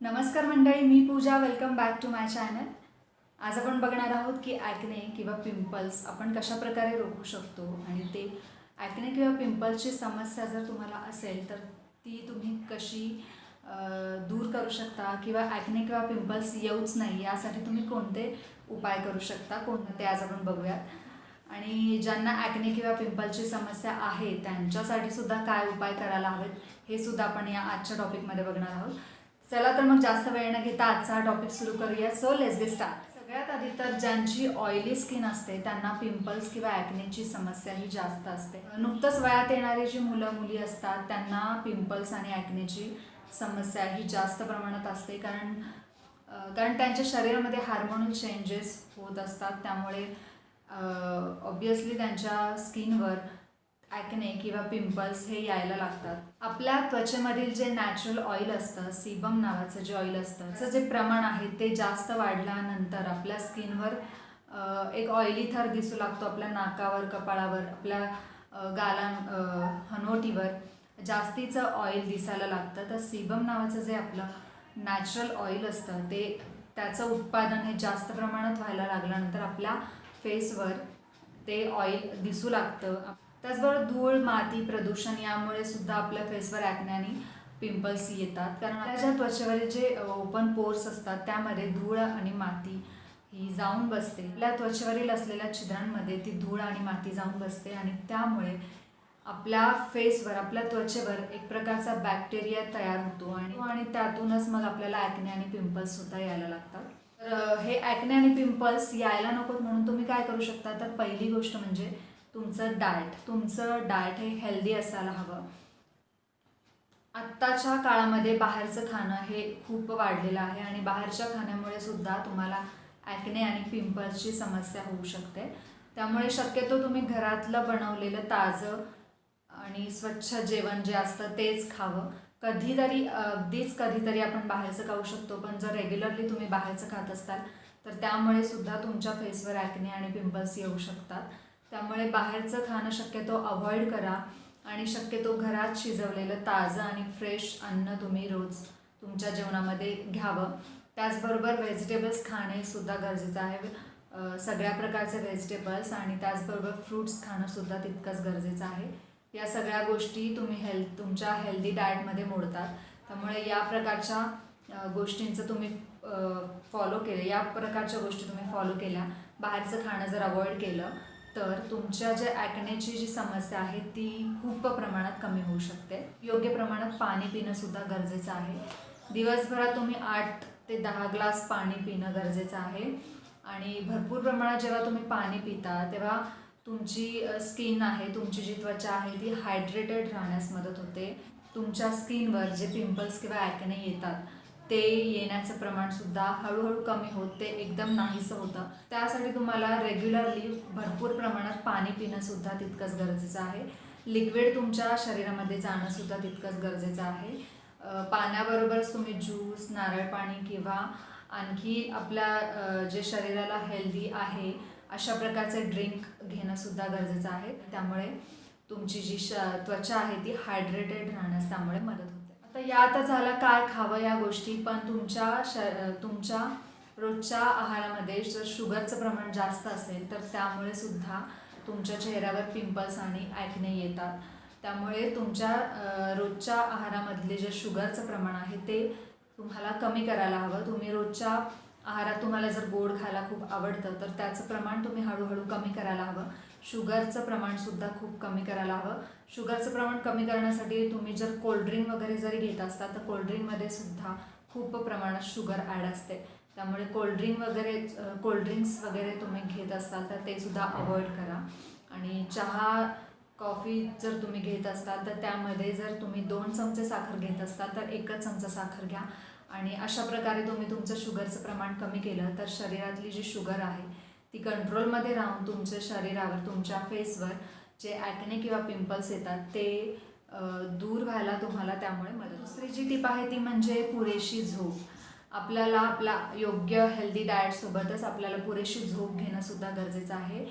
नमस्कार मंडळी, मी Pooja. Welcome back to my channel. आज आपण बघणार आहोत की ॲक्ने किंवा पिंपल्स आपण कशा प्रकारे रोखू शकतो आणि ते ॲक्ने किंवा पिंपल्सची समस्या जर तुम्हाला असेल तर ती तुम्ही कशी दूर करू शकता किंवा ॲक्ने किंवा पिंपल्स येऊच नाही यासाठी तुम्ही कोणते उपाय करू शकता, कोणते आज आपण बघूयात. आणि ज्यांना ॲक्ने किंवा पिंपल्सची समस्या आहे त्यांच्यासाठी सुद्धा काय उपाय करायला हवेत हे सुद्धा आपण या आजच्या टॉपिकमध्ये बघणार आहोत. चला तर मग जास्त वेळ न घेता आजचा हा टॉपिक सुरू करूया. So let's get start. सगळ्यात आधी तर ज्यांची ऑइली स्किन असते त्यांना पिंपल्स किंवा ॲक्नेची समस्या ही जास्त असते. नुकतंच वयात येणारी जी मुलं मुली असतात त्यांना पिंपल्स आणि ॲक्नेची समस्या ही जास्त प्रमाणात असते, कारण त्यांच्या शरीरामध्ये हार्मोनल चेंजेस होत असतात. त्यामुळे ऑब्वियसली त्यांच्या स्किनवर ॲक्ने किंवा पिंपल्स हे यायला लागतात. आपल्या त्वचेमधील जे नॅचरल ऑइल असतं, सीबम नावाचं जे ऑइल असतं, त्याचं जे प्रमाण आहे ते जास्त वाढल्यानंतर आपल्या स्किनवर एक ऑइली थर दिसू लागतो. आपल्या नाकावर, कपाळावर, आपल्या हनवटीवर जास्तीचं ऑइल दिसायला लागतं. तर सीबम नावाचं जे आपलं नॅचरल ऑइल असतं त्याचं उत्पादन हे जास्त प्रमाणात व्हायला लागल्यानंतर आपल्या फेसवर ते ऑइल दिसू लागतं. त्याचबरोबर धूळ, माती, प्रदूषण यामुळे सुद्धा आपल्या फेसवर ॲक्ने आणि पिंपल्स येतात, कारण आपल्या ज्या त्वचेवरील जे ओपन पोर्स असतात त्यामध्ये धूळ आणि माती ही जाऊन बसते. आपल्या त्वचेवरील असलेल्या छिद्रांमध्ये ती धूळ आणि माती जाऊन बसते आणि त्यामुळे आपल्या फेसवर, आपल्या त्वचेवर एक प्रकारचा बॅक्टेरिया तयार होतो आणि त्यातूनच मग आपल्याला ॲक्ने आणि पिंपल्स सुद्धा यायला लागतात. तर हे ॲक्ने आणि पिंपल्स यायला नकोत म्हणून तुम्ही काय करू शकता, तर पहिली गोष्ट म्हणजे तुमचं डाएट हे हेल्दी असायला हवं. आत्ताच्या काळामध्ये बाहेरचं खाणं हे खूप वाढलेलं आहे आणि बाहेरच्या खाण्यामुळे सुद्धा तुम्हाला ॲक्ने आणि पिंपल्सची समस्या होऊ शकते. त्यामुळे शक्यतो तुम्ही घरातलं बनवलेलं ताजं आणि स्वच्छ जेवण जे असतं तेच खावं. अगदीच कधीतरी आपण बाहेरचं खाऊ शकतो, पण जर रेग्युलरली तुम्ही बाहेरचं खात असाल तर त्यामुळे सुद्धा तुमच्या फेसवर ॲक्ने आणि पिंपल्स येऊ शकतात. त्यामुळे बाहेरचं खाणं शक्यतो अवॉइड करा आणि शक्यतो घरात शिजवलेलं ताजं आणि फ्रेश अन्न तुम्ही रोज तुमच्या जेवणामध्ये घ्यावं. त्याचबरोबर व्हेजिटेबल्स खाणे सुद्धा गरजेचं आहे. सगळ्या प्रकारचे व्हेजिटेबल्स आणि त्याचबरोबर फ्रूट्स खाणंसुद्धा तितकंच गरजेचं आहे. या सगळ्या गोष्टी तुम्ही तुमच्या हेल्दी डाएटमध्ये मोडतात. त्यामुळे या प्रकारच्या गोष्टींचं तुम्ही या प्रकारच्या गोष्टी तुम्ही फॉलो केल्या, बाहेरचं खाणं जर अवॉइड केलं तर तुमच्या ज्या ॲक्नेची जी समस्या आहे ती खूप प्रमाणात कमी होऊ शकते. योग्य प्रमाणात पाणी पिणं सुद्धा गरजेचं आहे. दिवसभरात तुम्ही 8 ते 10 ग्लास पाणी पिणं गरजेचं आहे आणि भरपूर प्रमाणात जेव्हा तुम्ही पाणी पिता तेव्हा तुमची स्किन आहे, तुमची जी त्वचा आहे ती हायड्रेटेड राहण्यास मदत होते. तुमच्या स्किनवर जे पिंपल्स किंवा ॲक्ने येतात ते येण्याचं प्रमाणसुद्धा हळूहळू कमी होत ते एकदम नाहीसं होतं. त्यासाठी तुम्हाला रेग्युलरली भरपूर प्रमाणात पाणी पिणंसुद्धा तितकंच गरजेचं आहे. लिक्विड तुमच्या शरीरामध्ये जाणंसुद्धा तितकंच गरजेचं आहे. पाण्याबरोबरच तुम्ही ज्यूस, नारळ पाणी किंवा आणखी आपल्या जे शरीराला हेल्दी आहे अशा प्रकारचे ड्रिंक घेणंसुद्धा गरजेचं आहे. त्यामुळे तुमची जी त्वचा आहे ती हायड्रेटेड राहण्यास त्यामुळे मदत होते. आता यात झालं काय खावं या गोष्टी, पण तुमच्या रोजच्या आहारामध्ये जर शुगरचं प्रमाण जास्त असेल तर त्यामुळे सुद्धा तुमच्या चेहऱ्यावर पिंपल्स आणि ॲक्ने येतात. त्यामुळे तुमच्या रोजच्या आहारामधले जे शुगरचं प्रमाण आहे ते तुम्हाला कमी करायला हवं. तुम्ही रोजच्या आहारात तुम्हाला जर गोड खायला खूप आवडतं तर त्याचं प्रमाण तुम्ही हळूहळू कमी करायला हवं. शुगरचं प्रमाणसुद्धा खूप कमी करायला हवं. शुगरचं प्रमाण कमी करण्यासाठी तुम्ही जर कोल्ड्रिंक वगैरे जरी घेत असता तर कोल्ड्रिंकमध्ये सुद्धा खूप प्रमाणात शुगर ॲड असते. त्यामुळे कोल्ड्रिंक्स वगैरे तुम्ही घेत असाल तर ते सुद्धा अवॉइड करा. आणि चहा, कॉफी जर तुम्ही घेत असाल तर त्यामध्ये जर तुम्ही 2 चमचे साखर घेत असाल तर 1 चमचा साखर घ्या आणि अशा प्रकारे तुम्ही तुमचं शुगरचं प्रमाण कमी केलं तर शरीरातली जी शुगर आहे ती कंट्रोलमध्ये राहून तुमच्या शरीरावर, तुमच्या फेसवर जे ॲक्ने किंवा पिंपल्स येतात ते दूर व्हायला तुम्हाला त्यामुळे मदत. दुसरी जी टिप आहे ती म्हणजे पुरेशी झोप. आपल्याला आपला योग्य हेल्दी डाएटसोबतच आपल्याला पुरेशी झोप घेणंसुद्धा गरजेचं आहे.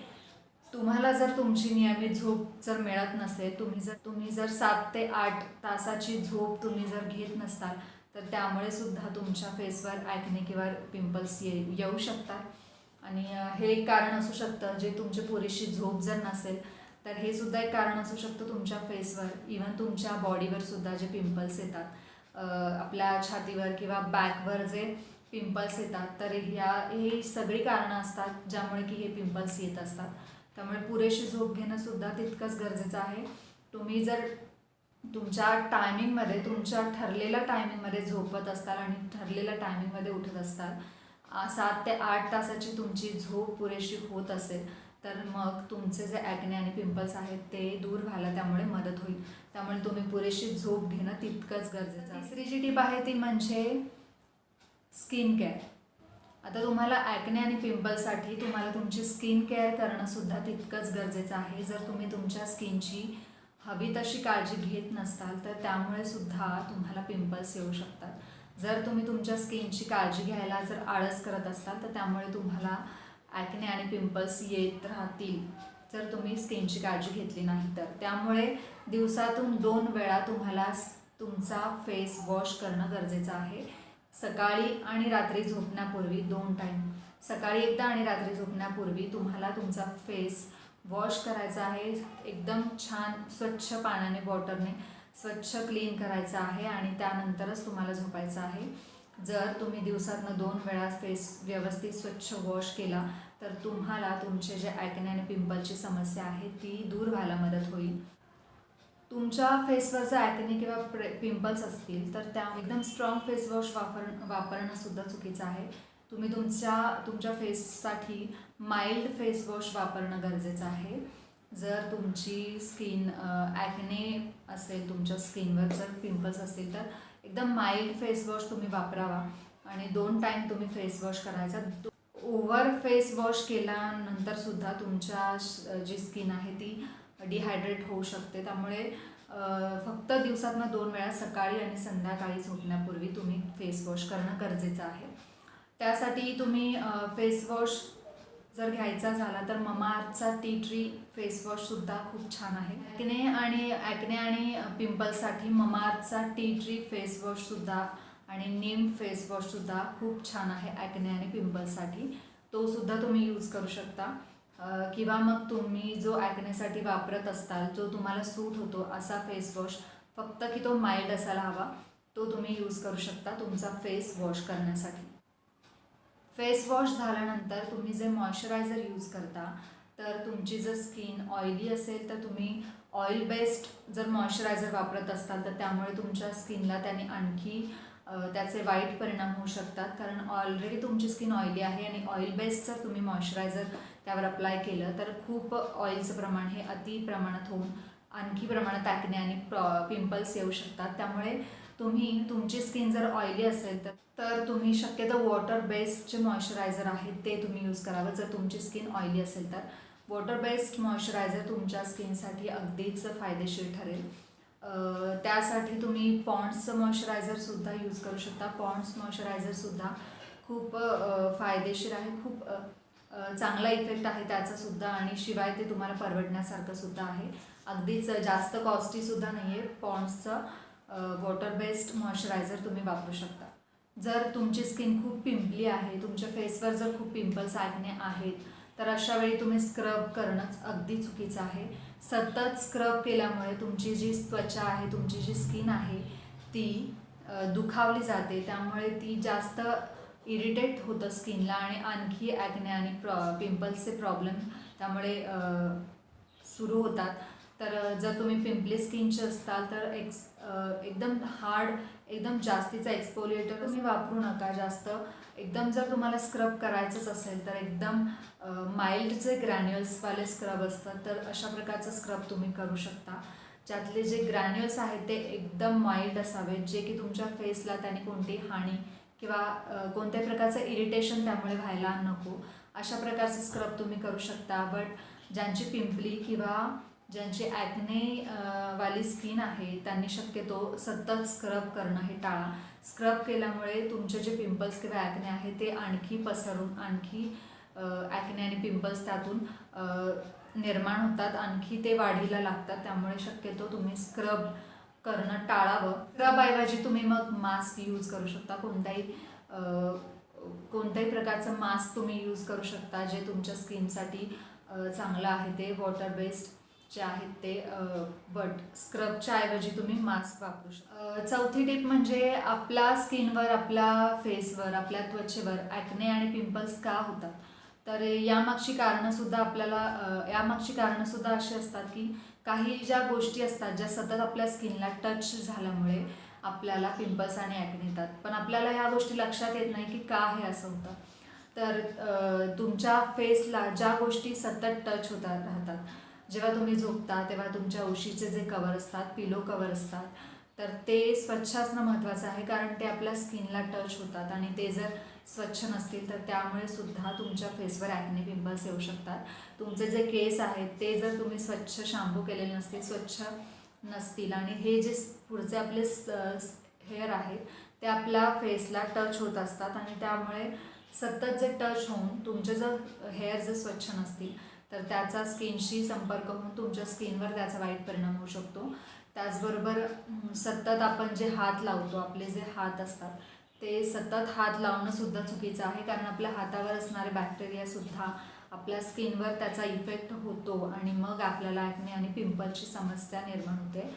तुम्हाला जर तुमची नियमित झोप जर मिळत नसेल, तुम्ही जर 7 ते 8 तासाची झोप तुम्ही जर घेत नसताल तर त्यामुळे सुद्धा तुमच्या फेसवर ॲक्ने किंवा पिंपल्स येऊ शकतात। आणि हे एक कारण असू शकतं, जे तुमची पुरेशी झोप जर नसेल तर हे सुद्धा एक कारण असू शकतं तुमच्या फेसवर, इव्हन तुमच्या बॉडीवर सुद्धा जे पिंपल्स येतात, आपल्या छातीवर किंवा बॅकवर जे पिंपल्स येतात, तर ही सगळी कारणं असतात ज्यामुळे की हे पिंपल्स येत असतात। त्यामुळे पुरेशी झोप घेणं सुद्धा तितकंच गरजेचं आहे। तुम्ही जर तुमच्या टायमिंगमध्ये, तुमच्या ठरलेल्या टायमिंगमध्ये झोपत असताल आणि ठरलेल्या टायमिंगमध्ये उठत असताल, 7 ते 8 तासाची तुमची झोप पुरेशी होत असेल, तर मग तुमचे जे ॲक्ने आणि पिंपल्स आहेत ते दूर व्हायला त्यामुळे मदत होईल। त्यामुळे तुम्ही पुरेशी झोप घेणं तितकंच गरजेचं आहे। तिसरी जी टिप आहे ती म्हणजे स्किन केअर। आता तुम्हाला ॲक्ने आणि पिंपल्ससाठी तुम्हाला तुमची स्किन केअर करणंसुद्धा तितकंच गरजेचं आहे। जर तुम्ही तुमच्या स्किनची हवी तशी काळजी घेत नसताल तर त्यामुळे सुद्धा तुम्हाला पिंपल्स येऊ शकतात। जर तुम्ही तुमच्या स्किनची काळजी घ्यायला जर आळस करत असाल तर त्यामुळे तुम्हाला ॲक्ने आणि पिंपल्स येत राहतील, जर तुम्ही स्किनची काळजी घेतली नाही तर। त्यामुळे दिवसातून 2 वेळा तुम्हाला तुमचा फेस वॉश करणं गरजेचं आहे। सकाळी आणि रात्री झोपण्यापूर्वी 2 टाईम, सकाळी एकदा आणि रात्री झोपण्यापूर्वी तुम्हाला तुमचा फेस वॉश करायचा आहे। एकदम छान स्वच्छ पाण्याने, वॉटरने स्वच्छ क्लीन करायचं आहे आणि त्यानंतरच तुम्हाला झोपायचं आहे। जर तुम्ही दिवसातनं 2 वेळा फेस व्यवस्थित स्वच्छ वॉश केला तर तुम्हाला तुमचे जे ॲक्ने आणि पिंपलची समस्या आहे ती दूर व्हायला मदत होईल। तुमच्या फेसवर जर ॲक्ने किंवा पिंपल्स असतील तर त्या एकदम स्ट्रॉंग फेस वॉश वापरणंसुद्धा चुकीचं आहे। तुम्ही तुमच्या फेससाठी माइल्ड फेस वॉश वापरणं गरजेचं आहे। जर तुमची स्किन ॲक्ने असेल, तुमच्या स्किनवर जर पिंपल्स असतील तर एकदम माइल्ड फेस वॉश तुम्ही वापरावा आणि 2 टाईम तुम्ही फेस वॉश करायचा। ओव्हर फेस वॉश केल्यानंतरसुद्धा तुमच्या जी स्किन आहे ती डिहायड्रेट होऊ शकते। त्यामुळे फक्त दिवसातनं 2 वेळा सकाळी आणि संध्याकाळी झोपण्यापूर्वी तुम्ही फेस वॉश करणं गरजेचं आहे। त्यासाठी तुम्ही फेस वॉश जर घ्यायचा झाला तर ममाअर्थचा टी ट्री फेस वॉशसुद्धा खूप छान आहे। ॲक्ने आणि पिंपल्ससाठी ममाअर्थचा टी ट्री फेस वॉशसुद्धा आणि नीम फेस वॉशसुद्धा खूप छान आहे ॲक्ने आणि पिंपल्ससाठी। तो सुद्धा तुम्ही यूज करू शकता। किंवा मग तुम्ही जो ॲक्नेसाठी वापरत असताल, जो तुम्हाला सूट होतो असा फेस वॉश, फक्त की तो माइल्ड असायला हवा, तो तुम्ही यूज करू शकता तुमचा फेस वॉश करण्यासाठी। फेस वॉश झाल्यानंतर तुम्ही जे मॉइश्चरायझर यूज करता, तर तुमची जर स्किन ऑइली असेल तर तुम्ही ऑइल बेस्ड जर मॉइश्चरायझर वापरत असताल तर त्यामुळे तुमच्या स्किनला त्याने आणखी त्याचे वाईट परिणाम होऊ शकतात। कारण ऑलरेडी तुमची स्किन ऑइली आहे आणि ऑइल बेस्ड जर तुम्ही मॉइश्चरायझर त्यावर अप्लाय केलं तर खूप ऑइलचं प्रमाण हे अति प्रमाणात होऊन आणखी प्रमाणात ॲक्ने आणि पिंपल्स येऊ शकतात। त्यामुळे तुमची स्किन जर ऑइली असेल तर तुम्ही शक्यतो वॉटर बेस्ड जे मॉइश्चरायझर आहे ते तुम्ही यूज करावं। जर तुमची स्किन ऑइली असेल तर वॉटर बेस्ड मॉइश्चरायझर तुमच्या स्किनसाठी अगदीच फायदेशीर ठरेल। त्यासाठी तुम्ही पॉन्ड्सचं मॉइश्चरायझरसुद्धा यूज करू शकता। पॉन्ड्स मॉइश्चरायझरसुद्धा खूप फायदेशीर आहे, खूप चांगला इफेक्ट आहे त्याचासुद्धा आणि शिवाय ते तुम्हाला परवडण्यासारखंसुद्धा आहे। अगदीच जास्त कॉस्टलीसुद्धा नाही आहे। पॉन्ड्सचं वॉटर बेस्ड मॉइश्चरायझर तुम्ही वापरू शकता। जर तुमची स्किन खूप पिंपली आहे, तुमच्या फेसवर जर खूप पिंपल्स ॲक्ने आहेत, तर अशा वेळी तुम्ही स्क्रब करणंच अगदी चुकीचं आहे। सतत स्क्रब केल्यामुळे तुमची जी त्वचा आहे, तुमची जी स्किन आहे ती दुखावली जाते। त्यामुळे ती जास्त इरिटेट होतं स्किनला आणि आणखी ॲक्ने आणि पिंपल्सचे प्रॉब्लेम त्यामुळे सुरू होतात। तर जर तुम्ही पिंपली स्किनचे असताल तर एकदम हार्ड, एकदम जास्तीचा एक्सफोलिएटर तुम्ही वापरू नका जास्त। एकदम जर तुम्हाला स्क्रब करायचंच असेल तर एकदम माइल्ड जे ग्रॅन्युअल्सवाले स्क्रब असतात तर अशा प्रकारचं स्क्रब तुम्ही करू शकता। ज्यातले जे ग्रॅन्युअल्स आहेत ते एकदम माइल्ड असावेत, जे की तुमच्या फेसला त्याने कोणतीही हानी किंवा कोणत्याही प्रकारचं इरिटेशन त्यामुळे व्हायला नको, अशा प्रकारचं स्क्रब तुम्ही करू शकता। बट ज्यांची पिंपली किंवा ज्यांची ॲक्ने वाली स्किन आहे त्यांनी शक्यतो सतत स्क्रब करणं हे टाळा। स्क्रब केल्यामुळे तुमचे जे पिंपल्स किंवा ॲक्ने आहे ते आणखी पसरून आणखी ॲक्ने आणि पिंपल्स त्यातून निर्माण होतात, आणखी ते वाढीला लागतात। त्यामुळे शक्यतो तुम्ही स्क्रब करणं टाळावं. स्क्रबऐवजी तुम्ही मग मास्क यूज करू शकता. कोणत्याही प्रकारचं मास्क तुम्ही यूज करू शकता जे तुमच्या स्किनसाठी चांगलं आहे. ते वॉटर बेस्ड जे आहेत ते, बट स्क्रबच्या ऐवजी तुम्ही मास्क वापरू शकता. चौथी टिप म्हणजे आपल्या स्किनवर, आपल्या फेसवर, आपल्या त्वचेवर ॲक्ने आणि पिंपल्स का होतात. तर यामागची कारणंसुद्धा अशी असतात की काही ज्या गोष्टी असतात ज्या सतत आपल्या स्किनला टच झाल्यामुळे आपल्याला पिंपल्स आणि ॲक्ने येतात. पण आपल्याला ह्या गोष्टी लक्षात येत नाही की का हे असं होतं. तर तुमच्या फेसला ज्या गोष्टी सतत टच राहतात, जेव्हा तुम्ही झोपता तेव्हा तुमच्या उशीचे जे कवर असतात, पिलो कवर असतात, तर ते स्वच्छ असणं महत्त्वाचं आहे. कारण ते आपल्या स्किनला टच होतात आणि ते जर स्वच्छ नसतील तर त्यामुळे सुद्धा तुमच्या फेसवर ॲक्ने पिंपल्स येऊ शकतात. तुमचे जे केस आहेत ते जर तुम्ही स्वच्छ शॅम्पू केलेले नसतील, स्वच्छ नसतील आणि हे जे पुढचे आपले हेअर आहेत ते आपल्या फेसला टच होत असतात आणि त्यामुळे सतत जे टच होऊन तुमचे जर हेअर जर स्वच्छ नसतील तर त्याचा स्किनशी संपर्क होऊन तुमच्या स्किनवर त्याचा वाईट परिणाम होऊ शकतो. त्याचबरोबर सतत आपण जे हात लावतो, आपले जे हात असतात ते सतत हात लावणंसुद्धा चुकीचं आहे. कारण आपल्या हातावर असणारे बॅक्टेरियासुद्धा आपल्या स्किनवर त्याचा इफेक्ट होतो आणि मग आपल्याला ॲक्ने आणि पिंपलची समस्या निर्माण होते.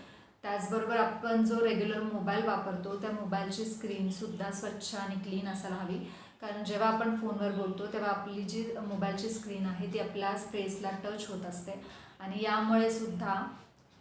त्याचबरोबर आपण जो रेग्युलर मोबाईल वापरतो त्या मोबाईलची स्क्रीनसुद्धा स्वच्छ आणि क्लीन असायला हवी. कारण जेव्हा आपण फोनवर बोलतो तेव्हा आपली जी मोबाईलची स्क्रीन आहे ती आपल्या फेसला टच होत असते आणि यामुळे सुद्धा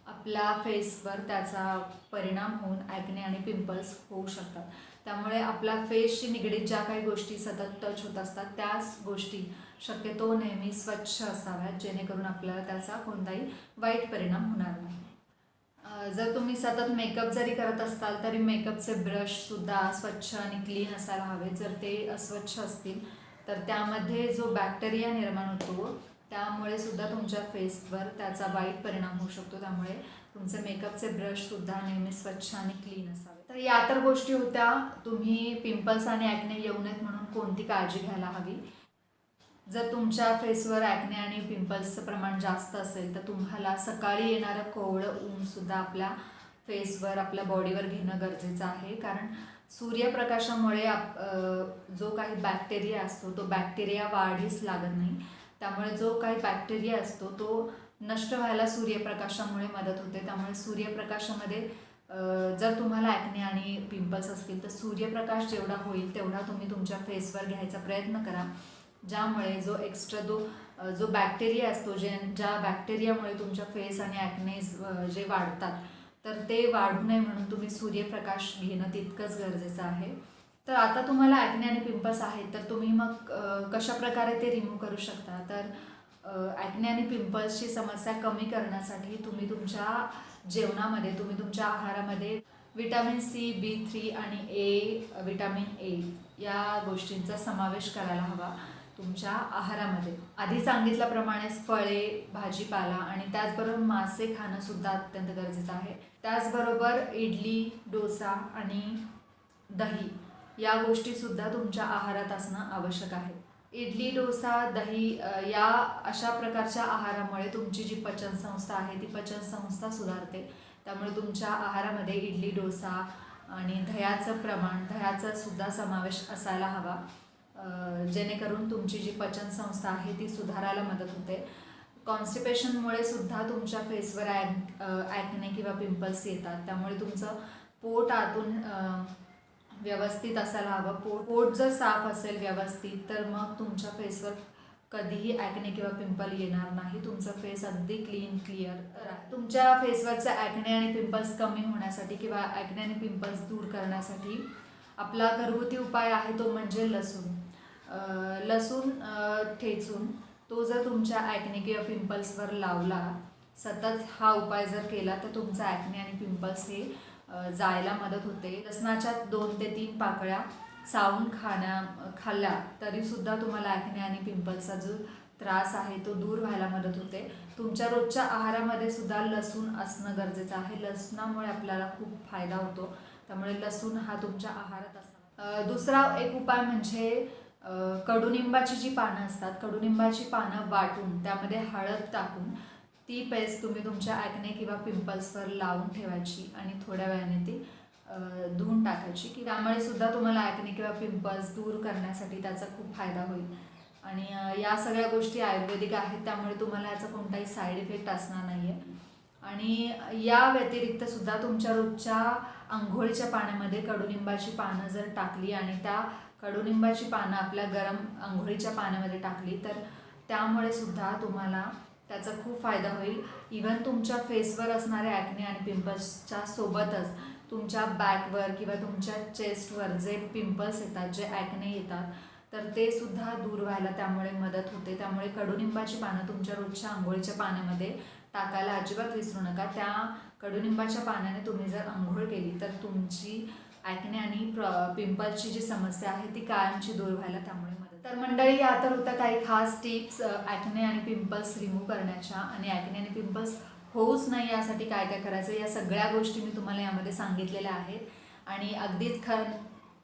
आपल्या फेसवर त्याचा परिणाम होऊन ॲक्ने आणि पिंपल्स होऊ शकतात. त्यामुळे आपल्या फेसशी निगडीत ज्या काही गोष्टी सतत टच होत असतात त्याच गोष्टी शक्यतो नेहमी स्वच्छ असाव्यात, जेणेकरून आपल्याला त्याचा कोणताही वाईट परिणाम होणार नाही. जर तुम्ही सतत मेकअप जरी करत असाल तरी मेकअपचे ब्रशसुद्धा स्वच्छ आणि क्लीन असायला हवे. जर ते अस्वच्छ असतील तर त्यामध्ये जो बॅक्टेरिया निर्माण होतो त्यामुळे सुद्धा तुमच्या फेसवर त्याचा वाईट परिणाम होऊ शकतो. त्यामुळे तुमचे मेकअपचे ब्रशसुद्धा नेहमी स्वच्छ आणि क्लीन असावे. तर या तर गोष्टी होत्या तुम्ही पिंपल्स आणि ॲक्ने येऊ नयेत म्हणून कोणती काळजी घ्यायला हवी. जर तुमच्या फेसवर ॲक्ने आणि पिंपल्सचं प्रमाण जास्त असेल तर तुम्हाला सकाळी येणारं कोवळं ऊनसुद्धा आपल्या फेसवर, आपल्या बॉडीवर घेणं गरजेचं आहे. कारण सूर्यप्रकाशामुळे जो काही बॅक्टेरिया असतो तो बॅक्टेरिया वाढीस लागत नाही. त्यामुळे जो काही बॅक्टेरिया असतो तो नष्ट व्हायला सूर्यप्रकाशामुळे मदत होते. त्यामुळे सूर्यप्रकाशामध्ये जर तुम्हाला ॲक्ने आणि पिंपल्स असतील तर सूर्यप्रकाश जेवढा होईल तेवढा तुम्ही तुमच्या फेसवर घ्यायचा प्रयत्न करा. ज्यामुळे जो बॅक्टेरिया असतो, ज्या बॅक्टेरियामुळे तुमच्या फेस आणि ॲक्नेज जे वाढतात तर ते वाढू नये म्हणून तुम्ही सूर्यप्रकाश घेणं तितकंच गरजेचं आहे. तर आता तुम्हाला ॲक्ने आणि पिंपल्स आहेत तर तुम्ही मग कशाप्रकारे ते रिमूव्ह करू शकता. तर ॲक्ने आणि पिंपल्सची समस्या कमी करण्यासाठी तुम्ही तुमच्या जेवणामध्ये, तुम्ही तुमच्या आहारामध्ये विटॅमिन सी, B3 आणि विटॅमिन ए या गोष्टींचा समावेश करायला हवा तुमच्या आहारामध्ये. आधी सांगितल्याप्रमाणेच फळे, भाजीपाला आणि त्याचबरोबर मासे खाणंसुद्धा अत्यंत गरजेचं आहे. त्याचबरोबर इडली, डोसा आणि दही या गोष्टीसुद्धा तुमच्या आहारात असणं आवश्यक आहे. इडली, डोसा, दही या अशा प्रकारच्या आहारामुळे तुमची जी पचनसंस्था आहे ती पचनसंस्था सुधारते. त्यामुळे तुमच्या आहारामध्ये इडली, डोसा आणि दह्याचा सुद्धा समावेश असायला हवा, जेणेकरून तुमची जी पचनसंस्था आहे ती सुधारायला मदत होते. कॉन्स्टिपेशनमुळे सुद्धा तुमच्या फेसवर ॲक्ने किंवा पिंपल्स येतात. त्यामुळे तुमचं पोट आतून व्यवस्थित असायला हवं. पोट जर साफ असेल व्यवस्थित तर मग तुमच्या फेसवर कधीही ॲक्ने किंवा पिंपल येणार नाही. तुमचं फेस अगदी क्लिअर राहील. तुमच्या फेसवरचं ॲक्ने आणि पिंपल्स कमी होण्यासाठी किंवा ॲक्ने आणि पिंपल्स दूर करण्यासाठी आपला घरगुती उपाय आहे तो म्हणजे लसूण ठेचून तो जर तुमच्या ॲक्ने किंवा पिंपल्सवर लावला, सतत हा उपाय जर केला तर तुमचा ॲक्ने आणि पिंपल्स हे जायला मदत होते. लसणाच्या 2 ते 3 पाकळ्या चावून खाल्ल्या तरीसुद्धा तुम्हाला ॲक्ने आणि पिंपल्सचा जो त्रास आहे तो दूर व्हायला मदत होते. तुमच्या रोजच्या आहारामध्ये सुद्धा लसूण असणं गरजेचं आहे. लसणामुळे आपल्याला खूप फायदा होतो. त्यामुळे लसूण हा तुमच्या आहारात असावा. दुसरा एक उपाय म्हणजे कडुनिंबाची जी पानं असतात, कडुनिंबाची पानं वाटून त्यामध्ये हळद टाकून ती पेस्ट तुम्ही तुमच्या ॲक्ने किंवा पिंपल्सवर लावून ठेवायची आणि थोड्या वेळाने ती धुवून टाकायची, की त्यामुळे सुद्धा तुम्हाला ॲक्ने किंवा पिंपल्स दूर करण्यासाठी त्याचा खूप फायदा होईल. आणि या सगळ्या गोष्टी आयुर्वेदिक आहेत, त्यामुळे तुम्हाला याचा कोणताही साईड इफेक्ट असणार नाही आहे. आणि या व्यतिरिक्त सुद्धा तुमच्या रोजच्या अंघोळीच्या पाण्यामध्ये कडुनिंबाची पानं जर टाकली आणि त्या कडुनिंबाची पानं आपल्या गरम अंघोळीच्या पाण्यामध्ये टाकली तर त्यामुळे सुद्धा तुम्हाला त्याचा खूप फायदा होईल. इवन तुमच्या फेसवर असणारे ॲक्ने आणि पिंपल्सच्या सोबतच तुमच्या बॅकवर किंवा तुमच्या चेस्टवर जे पिंपल्स येतात, जे ॲक्ने येतात, तर ते सुद्धा दूर व्हायला त्यामुळे मदत होते. त्यामुळे कडुनिंबाची पानं तुमच्या रोजच्या अंघोळीच्या पाण्यामध्ये टाकायला अजिबात विसरू नका. त्या कडुनिंबाच्या पाण्याने तुम्ही जर अंघोळ केली तर तुमची ॲक्ने आणि पिंपल्सची जी समस्या आहे ती कायमची दूर व्हायला त्यामुळे मदत. तर मंडळी, या तर होत्या काही खास टिप्स ॲक्ने आणि पिंपल्स रिमूव्ह करण्याच्या. आणि ॲक्ने आणि पिंपल्स होऊच नाही यासाठी काय काय करायचं, या सगळ्या गोष्टी मी तुम्हाला यामध्ये सांगितलेल्या आहेत. आणि अगदीच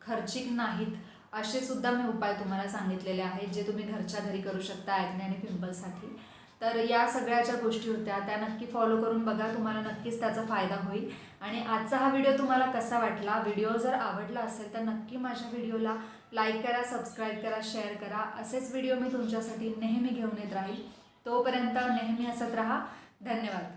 खर्चिक नाहीत असे सुद्धा मी उपाय तुम्हाला सांगितलेले आहेत, जे तुम्ही घरच्या घरी करू शकता ॲक्ने आणि पिंपल्ससाठी. तर या सगळ्या ज्या गोष्टी होत्या त्या नक्की फॉलो करून बघा, तुम्हाला नक्कीच त्याचा फायदा होईल. आणि आजचा हा व्हिडिओ तुम्हाला कसा वाटला, व्हिडिओ जर आवडला असेल तर नक्की माझ्या व्हिडिओला लाईक करा, सबस्क्राईब करा, शेअर करा. असेच व्हिडिओ मी तुमच्यासाठी नेहमी घेऊन येत राहील. तोपर्यंत नेहमी हसत राहा. धन्यवाद.